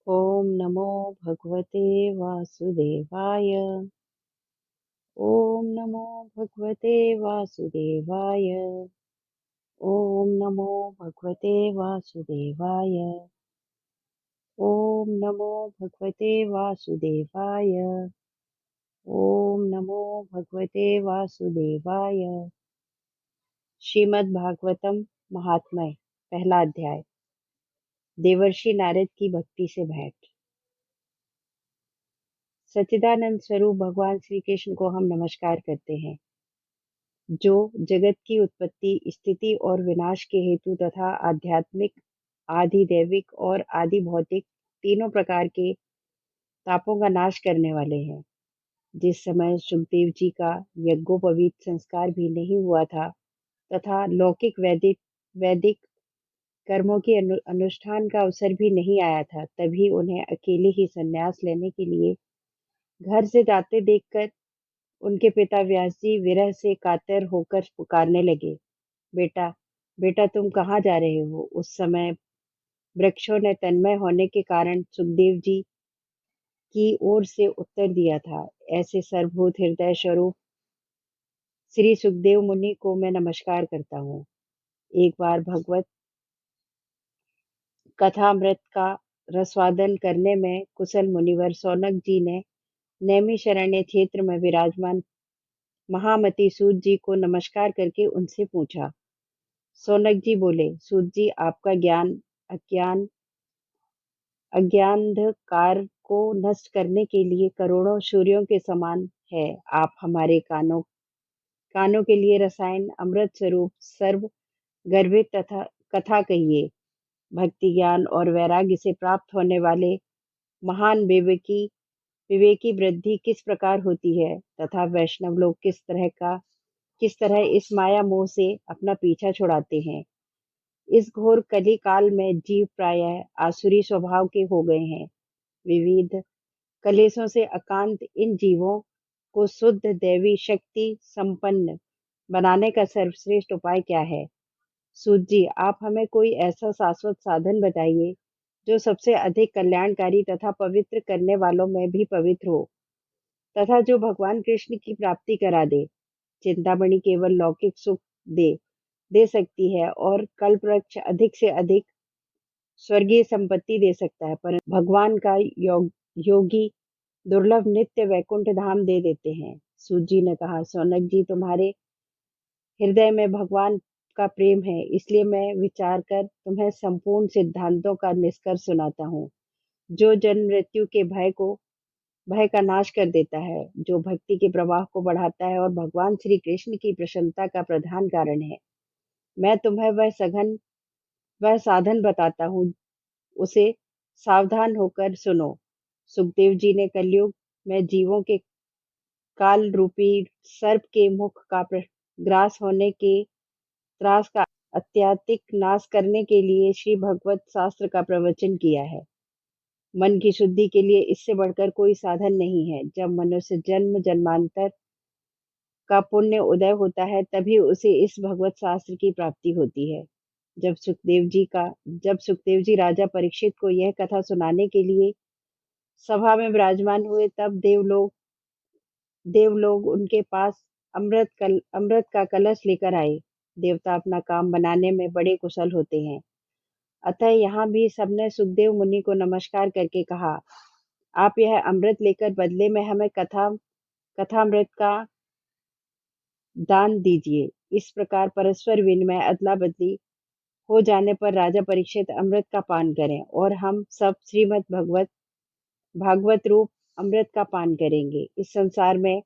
ॐ नमो भगवते वासुदेवाय। ॐ नमो भगवते वासुदेवाय। ॐ नमो भगवते वासुदेवाय। ॐ नमो भगवते वासुदेवाय। ॐ नमो भगवते वासुदेवाय। श्रीमद् भागवतम महात्म्य, पहला अध्याय। देवर्षि नारद की भक्ति से भेंट। सच्चिदानंद स्वरूप भगवान श्री कृष्ण को हम नमस्कार करते हैं, जो जगत की उत्पत्ति, स्थिति और विनाश के हेतु तथा आध्यात्मिक, आदि दैविक और आदि भौतिक तीनों प्रकार के तापों का नाश करने वाले हैं। जिस समय सुखदेव जी का यज्ञोपवीत संस्कार भी नहीं हुआ था तथा लौकिक वैदिक वैदिक कर्मों के अनुष्ठान का अवसर भी नहीं आया था, तभी उन्हें अकेले ही संन्यास लेने के लिए घर से जाते देखकर उनके पिता व्यास जी विरह से कातर होकर पुकारने लगे, बेटा, बेटा, तुम कहाँ जा रहे हो? उस समय वृक्षों ने तन्मय होने के कारण सुखदेव जी की ओर से उत्तर दिया था, ऐसे सर्वभूत हृदय स्वरूप श्री सुखदेव मुनि को मैं नमस्कार करता हूँ। एक बार भगवत कथामृत का रसवादन करने में कुशल मुनिवर सौनक जी ने नैमिषारण्य क्षेत्र में विराजमान महामती सूत जी को नमस्कार करके उनसे पूछा। सौनक जी बोले, सूत जी, आपका ज्ञान अज्ञान अज्ञानंधकार को नष्ट करने के लिए करोड़ों सूर्यों के समान है। आप हमारे कानों कानों के लिए रसायन अमृत स्वरूप सर्व गर्भित तथा कथा कहिए। भक्ति ज्ञान और वैराग्य से प्राप्त होने वाले महान विवेकी वृद्धि किस प्रकार होती है तथा वैष्णव लोग किस तरह इस माया मोह से अपना पीछा छुड़ाते हैं। इस घोर कली काल में जीव प्रायः आसुरी स्वभाव के हो गए हैं। विविध कलेशों से अकांत इन जीवों को शुद्ध दैवी शक्ति संपन्न बनाने का सर्वश्रेष्ठ उपाय क्या है? सूत जी, आप हमें कोई ऐसा शाश्वत साधन बताइए जो सबसे अधिक कल्याणकारी तथा पवित्र करने वालों में भी पवित्र हो तथा जो भगवान कृष्ण की प्राप्ति करा दे। चिंतामणि केवल लौकिक सुख दे दे सकती है और कल्पवृक्ष अधिक से अधिक स्वर्गीय संपत्ति दे सकता है, पर भगवान का योगी दुर्लभ नित्य वैकुंठ धाम दे देते हैं। सूत जी ने कहा, सौनक जी, तुम्हारे हृदय में भगवान का प्रेम है, इसलिए मैं विचार कर तुम्हें संपूर्ण सिद्धांतों का निष्कर्ष सुनाता हूँ, जो जन्म मृत्यु के भय का नाश कर देता है, जो भक्ति के प्रवाह को बढ़ाता है और भगवान श्री कृष्ण की प्रसन्नता का प्रधान कारण है। मैं तुम्हें वह साधन बताता हूँ, उसे सावधान होकर सुनो। सुखदेव जी ने कलयुग में जीवों के काल रूपी सर्प के मुख का ग्रास होने के त्रास का अत्याधिक नाश करने के लिए श्री भगवत शास्त्र का प्रवचन किया है। मन की शुद्धि के लिए इससे बढ़कर कोई साधन नहीं है। जब मनुष्य जन्म जन्मांतर का पुण्य उदय होता है, तभी उसे इस भगवत शास्त्र की प्राप्ति होती है। जब सुखदेव जी राजा परीक्षित को यह कथा सुनाने के लिए सभा में विराजमान हुए, तब देवलोग उनके पास अमृत का कलश लेकर आए। देवता अपना काम बनाने में बड़े कुशल होते हैं, अतः यहाँ भी सबने सुखदेव मुनि को नमस्कार करके कहा, आप यह अमृत लेकर बदले में हमें कथामृत का दान दीजिए। इस प्रकार परस्पर विनिमय अदला बदली हो जाने पर राजा परीक्षित अमृत का पान करें और हम सब श्रीमद् भागवत रूप अमृत का पान करेंगे। इस संसार में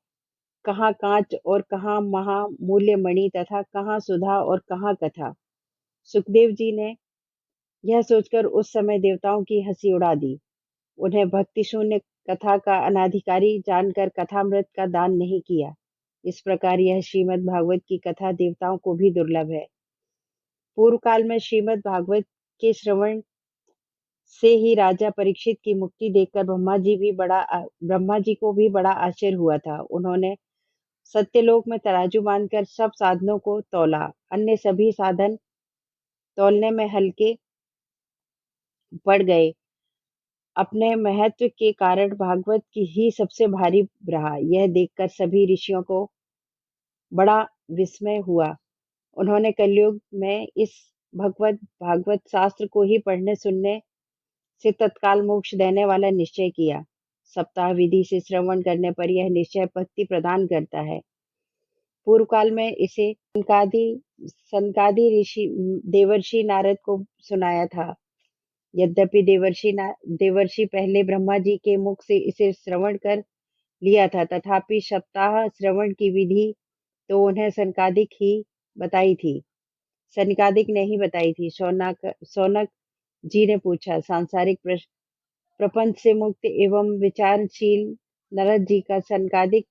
कहाँ कांच और कहाँ महामूल्य मणि तथा कहाँ सुधा और कहाँ कथा। सुखदेव जी ने यह सोचकर उस समय देवताओं की हंसी उड़ा दी। उन्हें भक्ति शून्य कथा का अनाधिकारी जानकर कथामृत का दान नहीं किया। इस प्रकार यह श्रीमद् भागवत की कथा देवताओं को भी दुर्लभ है। पूर्व काल में श्रीमद् भागवत के श्रवण से ही राजा परीक्षित की मुक्ति देखकर ब्रह्मा जी को भी बड़ा आश्चर्य हुआ था। उन्होंने सत्यलोक में तराजू बांधकर सब साधनों को तौला। अन्य सभी साधन तौलने में हल्के पड़ गए। अपने महत्व के कारण भागवत की ही सबसे भारी रहा। यह देखकर सभी ऋषियों को बड़ा विस्मय हुआ। उन्होंने कलयुग में इस भगवत भागवत शास्त्र को ही पढ़ने सुनने से तत्काल मोक्ष देने वाला निश्चय किया। सप्ताह विधि से श्रवण करने पर यह निश्चय भक्ति प्रदान करता है। पूर्व काल में इसे सनकादि ऋषि देवर्षि नारद को सुनाया था। यद्यपि देवर्षि पहले ब्रह्मा जी के मुख से इसे श्रवण कर लिया था, तथापि सप्ताह श्रवण की विधि तो उन्हें सनकादिक ने ही बताई थी। शौनक जी ने पूछा, सांसारिक प्रपंच से मुक्त एवं विचारशील नारद जी का सनकादिक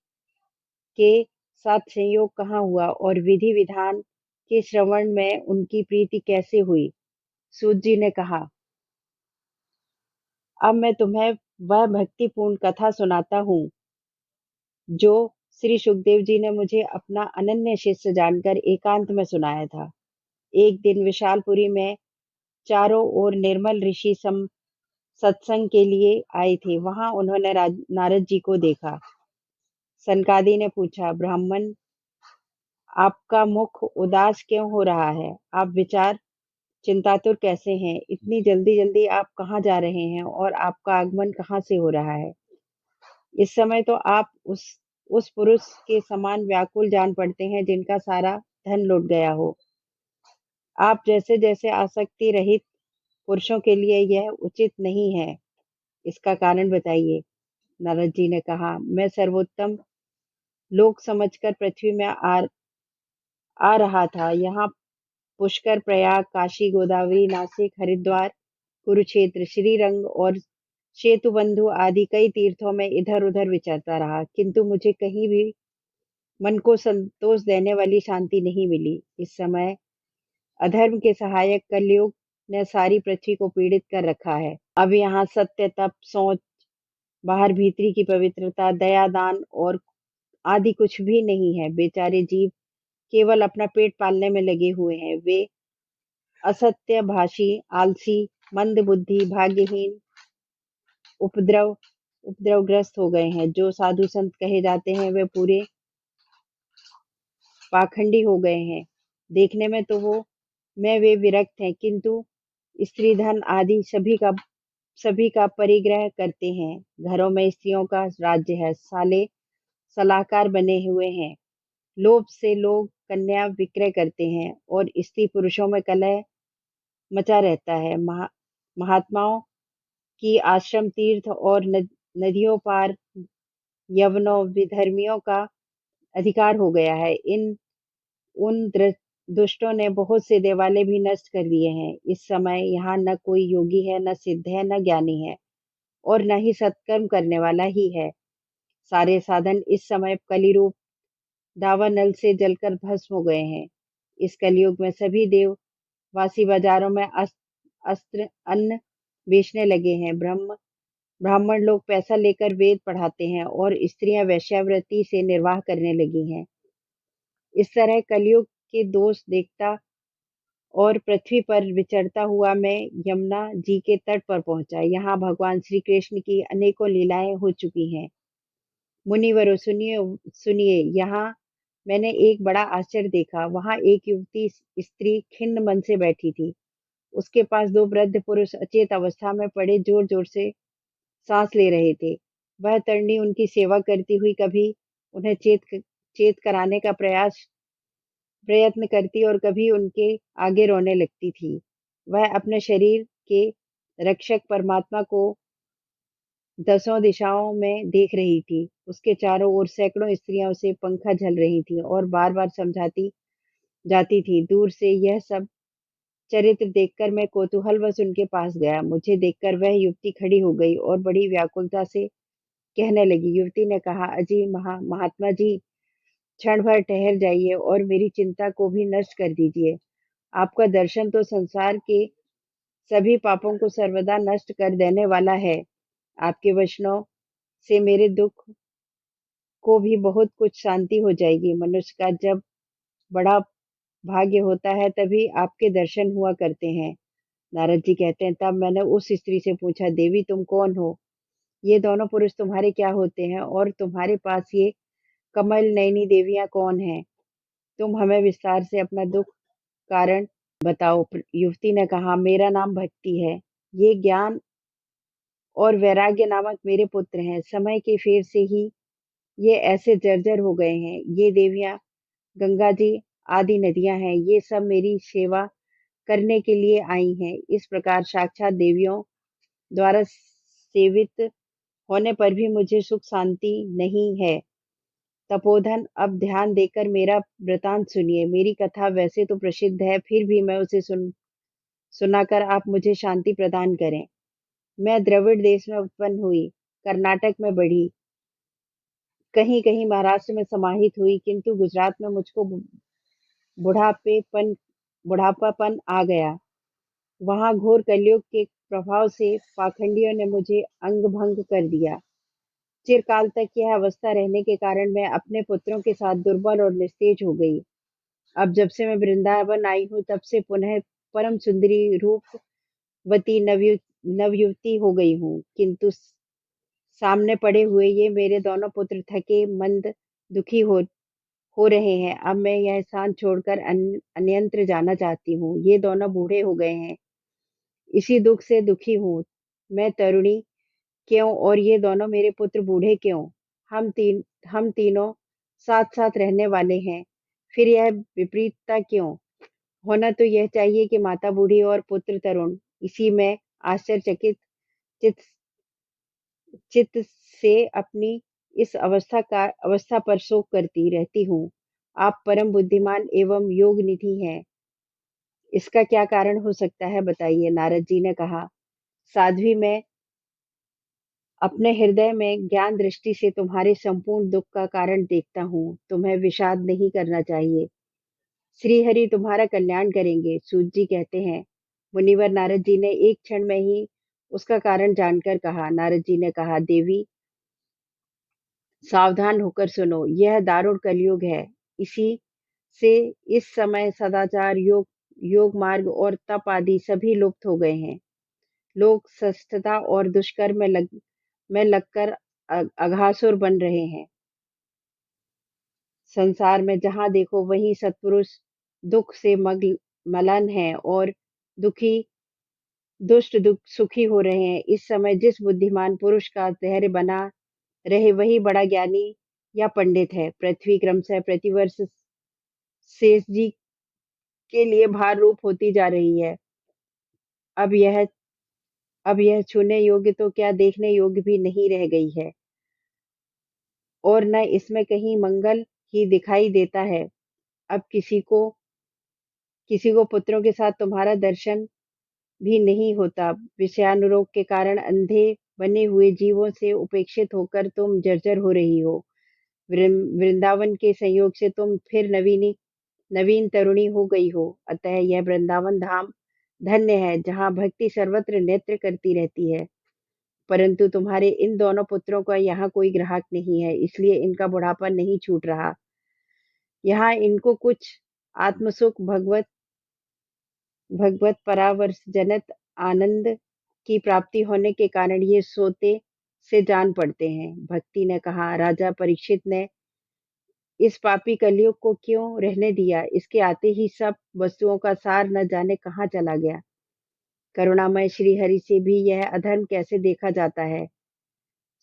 के साथ संयोग कहाँ हुआ और विधि विधान के श्रवण में उनकी प्रीति कैसे हुई? सूत जी ने कहा, अब मैं तुम्हें वह भक्तिपूर्ण कथा सुनाता हूँ जो श्री सुखदेव जी ने मुझे अपना अनन्य शिष्य जानकर एकांत में सुनाया था। एक दिन विशालपुरी में चारों ओर निर्मल ऋषि सत्संग के लिए आए थे। वहां उन्होंने नारद जी को देखा। सनकादि ने पूछा, ब्राह्मण, आपका मुख उदास क्यों हो रहा है? आप विचार चिंतातुर कैसे हैं? इतनी जल्दी जल्दी आप कहाँ जा रहे हैं और आपका आगमन कहाँ से हो रहा है? इस समय तो आप उस पुरुष के समान व्याकुल जान पड़ते हैं जिनका सारा धन लुट गया हो। आप जैसे जैसे आसक्ति रहित पुरुषों के लिए यह उचित नहीं है। इसका कारण बताइए। नारद जी ने कहा, मैं सर्वोत्तम लोक समझकर पृथ्वी में आ रहा था। यहाँ पुष्कर, प्रयाग, काशी, गोदावरी, नासिक, हरिद्वार, कुरुक्षेत्र, श्रीरंग और सेतुबंधु आदि कई तीर्थों में इधर उधर विचरता रहा, किंतु मुझे कहीं भी मन को संतोष देने वाली शांति नहीं मिली। इस समय अधर्म के सहायक कलयुग ने सारी पृथ्वी को पीड़ित कर रखा है। अब यहाँ सत्य, तप, सोच, बाहर भीतरी की पवित्रता, दया, दान और आदि कुछ भी नहीं है। बेचारे जीव केवल अपना पेट पालने में लगे हुए हैं। वे असत्य भाषी, आलसी, मंद बुद्धि, भाग्यहीन, उपद्रवग्रस्त हो गए हैं। जो साधु संत कहे जाते हैं वे पूरे पाखंडी हो गए हैं। देखने में तो वे विरक्त हैं, किंतु स्त्री धन आदि सभी का परिग्रह करते हैं। घरों में स्त्रियों का राज्य है। साले सलाहकार बने हुए हैं। लोभ से लोग कन्या विक्रय करते हैं और स्त्री पुरुषों में कलह मचा रहता है। महात्माओं की आश्रम, तीर्थ और नदियों पार यवनों विधर्मियों का अधिकार हो गया है। उन दुष्टों ने बहुत से देवालय भी नष्ट कर दिए हैं। इस समय यहाँ न कोई योगी है, न सिद्ध है, न ज्ञानी है और न ही सत्कर्म करने वाला ही है। सारे साधन इस समय कलिरूप दावानल से जलकर भस्म हो गए हैं। इस कलयुग में सभी देववासी बाजारों में अस्त्र अन्न बेचने लगे हैं। ब्राह्मण लोग पैसा लेकर वेद पढ़ाते हैं और स्त्रियां वेश्यावृत्ति से निर्वाह करने लगी हैं। इस तरह कलयुग के दोष देखता और पृथ्वी पर विचरता हुआ मैं यमुना जी के तट पर पहुंचा। यहाँ भगवान श्री कृष्ण की अनेकों लीलाएं हो चुकी हैं। मुनिवरों, सुनिए सुनिए, यहाँ मैंने एक बड़ा आश्चर्य देखा। वहां एक युवती स्त्री खिन्न मन से बैठी थी। उसके पास दो वृद्ध पुरुष अचेत अवस्था में पड़े जोर जोर से सांस ले रहे थे। वह तरणी उनकी सेवा करती हुई कभी उन्हें चेत कराने का प्रयत्न करती और कभी उनके आगे रोने लगती थी। वह अपने शरीर के रक्षक परमात्मा को दसों दिशाओं में देख रही थी। उसके चारों ओर सैकड़ों स्त्रियां उसे पंखा झल रही थीं और बार बार समझाती जाती थी। दूर से यह सब चरित्र देखकर मैं कौतूहलवश उनके पास गया। मुझे देखकर वह युवती खड़ी हो गई और बड़ी व्याकुलता से कहने लगी। युवती ने कहा, अजी महात्मा जी, क्षण भर ठहर जाइए और मेरी चिंता को भी नष्ट कर दीजिए। आपका दर्शन तो संसार के सभी पापों को सर्वदा नष्ट कर देने वाला है। आपके वचनों से मेरे दुख को भी बहुत कुछ शांति हो जाएगी। मनुष्य का जब बड़ा भाग्य होता है तभी आपके दर्शन हुआ करते हैं। नारद जी कहते हैं, तब मैंने उस स्त्री से पूछा, देवी तुम कौन हो? ये दोनों पुरुष तुम्हारे क्या होते हैं और तुम्हारे पास ये कमल नयनी देवियां कौन हैं? तुम हमें विस्तार से अपना दुख कारण बताओ। युवती ने कहा, मेरा नाम भक्ति है। ये ज्ञान और वैराग्य नामक मेरे पुत्र हैं। समय के फेर से ही ये ऐसे जर्जर हो गए हैं। ये देवियां गंगा जी आदि नदियां हैं। ये सब मेरी सेवा करने के लिए आई हैं। इस प्रकार साक्षात देवियों द्वारा सेवित होने पर भी मुझे सुख शांति नहीं है। तपोधन, अब ध्यान देकर मेरा वृतांत सुनिए। मेरी कथा वैसे तो प्रसिद्ध है, फिर भी मैं उसे सुनाकर आप मुझे शांति प्रदान करें। मैं द्रविड़ देश में उत्पन्न हुई, कर्नाटक में बढ़ी, कहीं कहीं महाराष्ट्र में समाहित हुई, किंतु गुजरात में मुझको बुढ़ापेपन बुढ़ापापन आ गया। वहां घोर कलयुग के प्रभाव से पाखंडियों ने मुझे अंग भंग कर दिया। चिरकाल तक यह अवस्था रहने के कारण मैं अपने पुत्रों के साथ दुर्बल और निस्तेज हो गई। अब जब से मैं वृंदावन आई हूँ, तब से पुनः परम सुंदरी रूपवती नवयुवती हो गई हूँ, किंतु सामने पड़े हुए ये मेरे दोनों पुत्र थके मंद दुखी हो रहे हैं। अब मैं यह स्थान छोड़कर अन्यत्र जाना चाहती हूँ। ये दोनों बूढ़े हो गए हैं, इसी दुख से दुखी हूँ। मैं तरुणी क्यों और ये दोनों मेरे पुत्र बूढ़े क्यों? हम तीनों साथ साथ रहने वाले हैं, फिर यह विपरीतता क्यों? होना तो यह चाहिए कि माता बूढ़ी और पुत्र तरुण। इसी में आश्चर्यचकित चित्त चित्त से अपनी इस अवस्था पर शोक करती रहती हूँ। आप परम बुद्धिमान एवं योग निधि हैं। इसका क्या कारण हो सकता है, बताइए। नारद जी ने कहा, साध्वी, मैं अपने हृदय में ज्ञान दृष्टि से तुम्हारे संपूर्ण दुख का कारण देखता हूँ। तुम्हें विषाद नहीं करना चाहिए। श्री हरि तुम्हारा कल्याण करेंगे। सूत जी कहते हैं, मुनिवर नारद जी ने एक क्षण में ही उसका कारण जानकर कहा। नारद जी ने कहा, देवी सावधान होकर सुनो, यह दारुण कलयुग है। इसी से इस समय सदाचार, योग मार्ग और तप आदि सभी लुप्त हो गए हैं। लोग सस्तता और दुष्कर्म में लगकर अघासुर बन रहे हैं। संसार में जहां देखो वहीं सत्पुरुष दुख से मलन है और दुखी दुष्ट दुख सुखी हो रहे हैं। इस समय जिस बुद्धिमान पुरुष का धैर्य बना रहे वही बड़ा ज्ञानी या पंडित है। पृथ्वी क्रमशः प्रतिवर्ष शेष जी के लिए भार रूप होती जा रही है। अब यह अब यह छूने योग्य तो क्या देखने योग्य भी नहीं रह गई है, और न इसमें कहीं मंगल ही दिखाई देता है। अब किसी को पुत्रों के साथ तुम्हारा दर्शन भी नहीं होता। विषयानुरोग के कारण अंधे बने हुए जीवों से उपेक्षित होकर तुम जर्जर हो रही हो। वृंदावन के संयोग से तुम फिर नवीन तरुणी हो गई हो। अतः यह वृंदावन धाम धन्य है, जहाँ भक्ति सर्वत्र नेत्र करती रहती है। परंतु तुम्हारे इन दोनों पुत्रों का यहाँ कोई ग्राहक नहीं है, इसलिए इनका बुढ़ापा नहीं छूट रहा। यहाँ इनको कुछ आत्मसुख भगवत परावर्श जनत आनंद की प्राप्ति होने के कारण ये सोते से जान पड़ते हैं। भक्ति ने कहा, राजा परीक्षित ने इस पापी कलयुग को क्यों रहने दिया? इसके आते ही सब वस्तुओं का सार न जाने कहाँ चला गया। करुणामय श्री हरि से भी यह अधर्म कैसे देखा जाता है?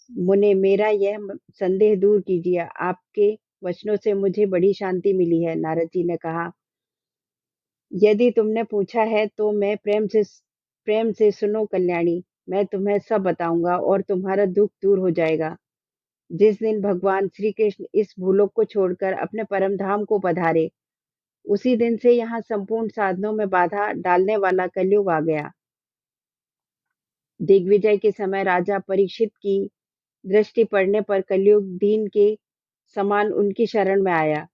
मुने, मेरा यह संदेह दूर कीजिए। आपके वचनों से मुझे बड़ी शांति मिली है। नारद जी ने कहा, यदि तुमने पूछा है तो मैं प्रेम से सुनो कल्याणी। मैं तुम्हें सब बताऊंगा और तुम्हारा दुख दूर हो जाएगा। जिस दिन भगवान श्री कृष्ण इस भूलोक को छोड़कर अपने परम धाम को पधारे, उसी दिन से यहाँ संपूर्ण साधनों में बाधा डालने वाला कलयुग आ गया। दिग्विजय के समय राजा परीक्षित की दृष्टि पड़ने पर कलयुग दीन के समान उनकी शरण में आया।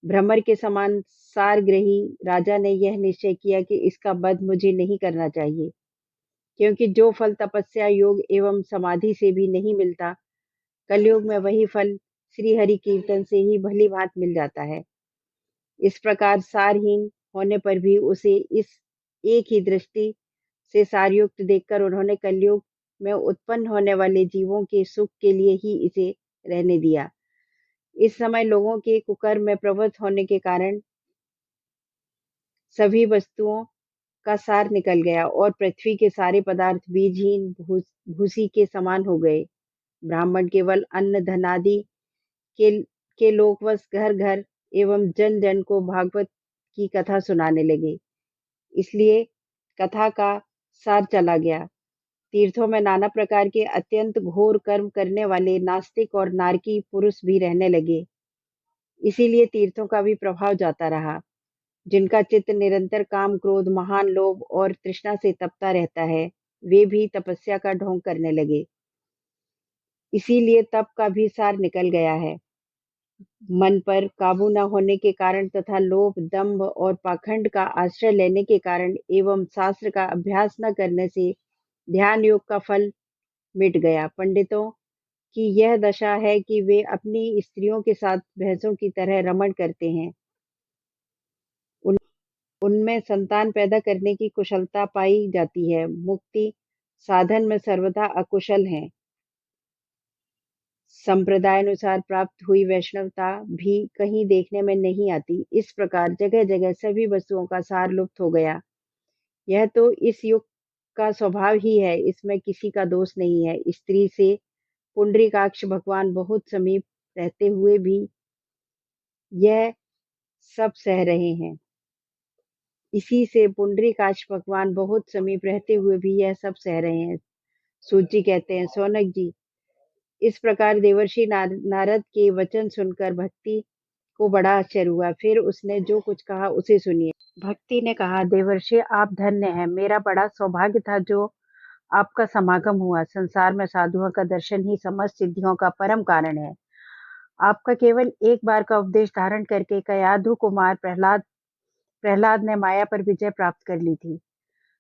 भ्रमर के समान सारग्रही राजा ने यह निश्चय किया कि इसका वध मुझे नहीं करना चाहिए, क्योंकि जो फल तपस्या, योग एवं समाधि से भी नहीं मिलता, कलयुग में वही फल श्री हरि कीर्तन से ही भली भांत मिल जाता है। इस प्रकार सारहीन होने पर भी उसे इस एक ही दृष्टि से सारयुक्त देखकर उन्होंने कलयुग में उत्पन्न होने वाले जीवों के सुख के लिए ही इसे रहने दिया। इस समय लोगों के कुकर्म में प्रवृत्त होने के कारण सभी वस्तुओं का सार निकल गया और पृथ्वी के सारे पदार्थ बीजहीन भूसी के समान हो गए। ब्राह्मण केवल अन्न धनादि के के लोग बस घर घर एवं जन जन को भागवत की कथा सुनाने लगे। इसलिए कथा का सार चला गया। तीर्थों में नाना प्रकार के अत्यंत घोर कर्म करने वाले नास्तिक और नारकी पुरुष भी रहने लगे। इसीलिए तीर्थों का भी प्रभाव जाता रहा। जिनका चित्त निरंतर काम क्रोध महान लोभ और तृष्णा से तपता रहता है, वे भी तपस्या का ढोंग करने लगे। इसीलिए तप का भी सार निकल गया है। मन पर काबू न होने के कारण तथा लोभ दंभ और पाखंड का आश्रय लेने के कारण एवं शास्त्र का अभ्यास न करने से ध्यान योग का फल मिट गया। पंडितों की यह दशा है कि वे अपनी स्त्रियों के साथ भैंसों की तरह रमण करते हैं। उन उनमें संतान पैदा करने की कुशलता पाई जाती है। मुक्ति साधन में सर्वदा अकुशल हैं। संप्रदायानुसार प्राप्त हुई वैष्णवता भी कहीं देखने में नहीं आती। इस प्रकार जगह जगह सभी वस्तुओं का सार लुप्त हो गया। यह तो इस युग का स्वभाव ही है, इसमें किसी का दोष नहीं है। स्त्री से पुंडरीकाक्ष भगवान बहुत समीप रहते हुए भी यह सब सह रहे हैं। इसी से पुंडरीकाक्ष भगवान बहुत समीप रहते हुए भी यह सब सह रहे हैं। सूत जी कहते हैं, सौनक जी, इस प्रकार देवर्षि नारद के वचन सुनकर भक्ति को बड़ा आश्चर्य हुआ। फिर उसने जो कुछ कहा उसे सुनिए। भक्ति ने कहा, देवर्षि आप धन्य हैं। मेरा बड़ा सौभाग्य था जो आपका समागम हुआ। संसार में साधुओं का दर्शन ही समस्त सिद्धियों का परम कारण है। आपका केवल एक बार का उपदेश धारण करके कयाधु कुमार प्रहलाद प्रहलाद ने माया पर विजय प्राप्त कर ली थी।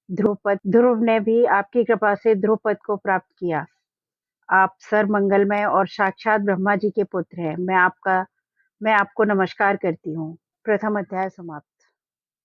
ध्रुव ने भी आपकी कृपा से ध्रुवपद को प्राप्त किया। आप सर्वमंगलमय और साक्षात ब्रह्मा जी के पुत्र हैं। मैं आपको नमस्कार करती हूँ। प्रथम अध्याय समाप्त।